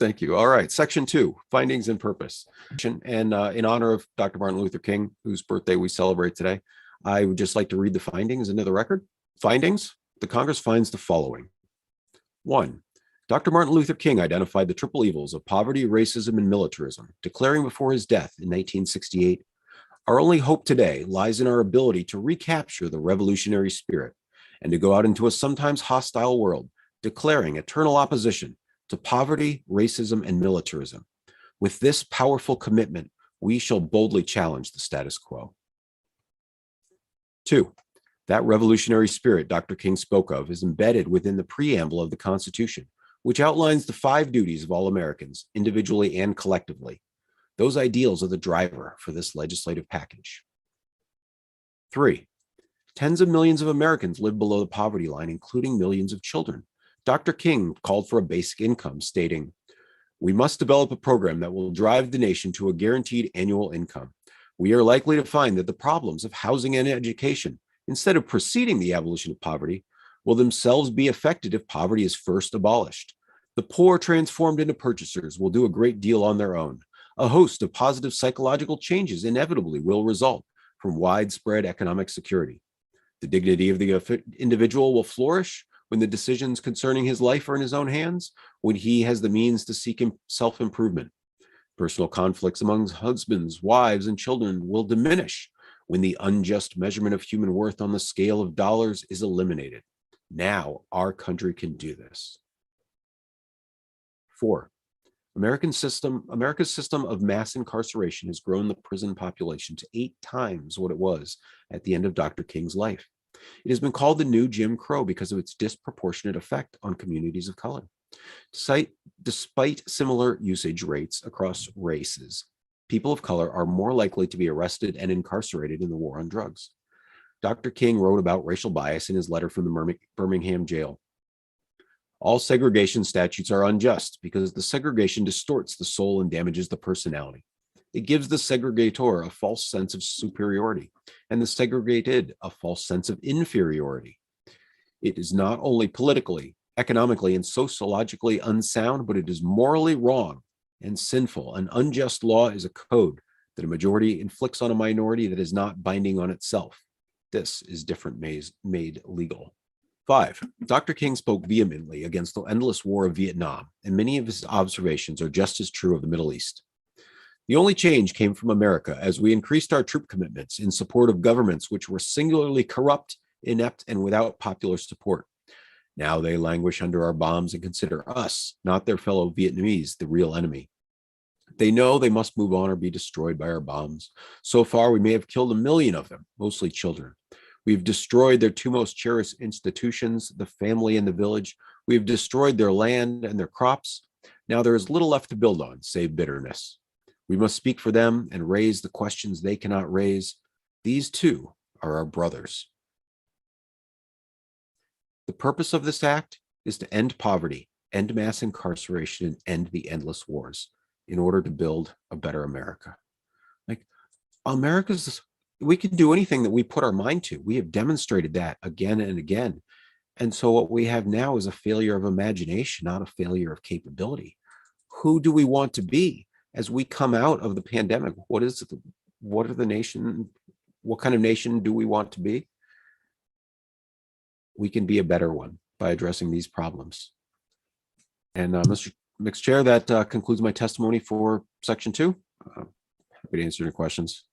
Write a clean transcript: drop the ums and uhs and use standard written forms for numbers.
Thank you. All right. Section 2, findings and purpose. And in honor of Dr. Martin Luther King, whose birthday we celebrate today, I would just like to read the findings into the record. Findings: the Congress finds the following. 1. Dr. Martin Luther King identified the triple evils of poverty, racism, and militarism, declaring before his death in 1968, "Our only hope today lies in our ability to recapture the revolutionary spirit and to go out into a sometimes hostile world, declaring eternal opposition to poverty, racism, and militarism. With this powerful commitment, we shall boldly challenge the status quo." 2. That revolutionary spirit Dr. King spoke of is embedded within the preamble of the Constitution, which outlines the 5 duties of all Americans, individually and collectively. Those ideals are the driver for this legislative package. 3. Tens of millions of Americans live below the poverty line, including millions of children. Dr. King called for a basic income, stating, "We must develop a program that will drive the nation to a guaranteed annual income. We are likely to find that the problems of housing and education, instead of preceding the abolition of poverty, will themselves be affected if poverty is first abolished. The poor transformed into purchasers will do a great deal on their own. A host of positive psychological changes inevitably will result from widespread economic security. The dignity of the individual will flourish when the decisions concerning his life are in his own hands, when he has the means to seek self-improvement. Personal conflicts among husbands, wives, and children will diminish when the unjust measurement of human worth on the scale of dollars is eliminated. Now our country can do this." 4. America's system of mass incarceration has grown the prison population to 8 times what it was at the end of Dr. King's life. It has been called the new Jim Crow because of its disproportionate effect on communities of color. Despite similar usage rates across races, people of color are more likely to be arrested and incarcerated in the war on drugs. Dr. King wrote about racial bias in his letter from the Birmingham jail. "All segregation statutes are unjust because the segregation distorts the soul and damages the personality. It gives the segregator a false sense of superiority and the segregated a false sense of inferiority. It is not only politically, economically, and sociologically unsound, but it is morally wrong and sinful. An unjust law is a code that a majority inflicts on a minority that is not binding on itself. This is different made legal." 5. Dr. King spoke vehemently against the endless war of Vietnam, and many of his observations are just as true of the Middle East. "The only change came from America as we increased our troop commitments in support of governments which were singularly corrupt, inept, and without popular support. Now they languish under our bombs and consider us, not their fellow Vietnamese, the real enemy. They know they must move on or be destroyed by our bombs. So far, we may have killed 1 million of them, mostly children. We've destroyed their 2 most cherished institutions, the family and the village. We've destroyed their land and their crops. Now there is little left to build on, save bitterness. We must speak for them and raise the questions they cannot raise. These too are our brothers. The purpose of this act is to end poverty, end mass incarceration, and end the endless wars in order to build a better America." Like, we can do anything that we put our mind to. We have demonstrated that again and again. And so what we have now is a failure of imagination, not a failure of capability. Who do we want to be as we come out of the pandemic? What kind of nation do we want to be? We can be a better one by addressing these problems. And Mr. Chair, that concludes my testimony for Section 2. Happy to answer your questions.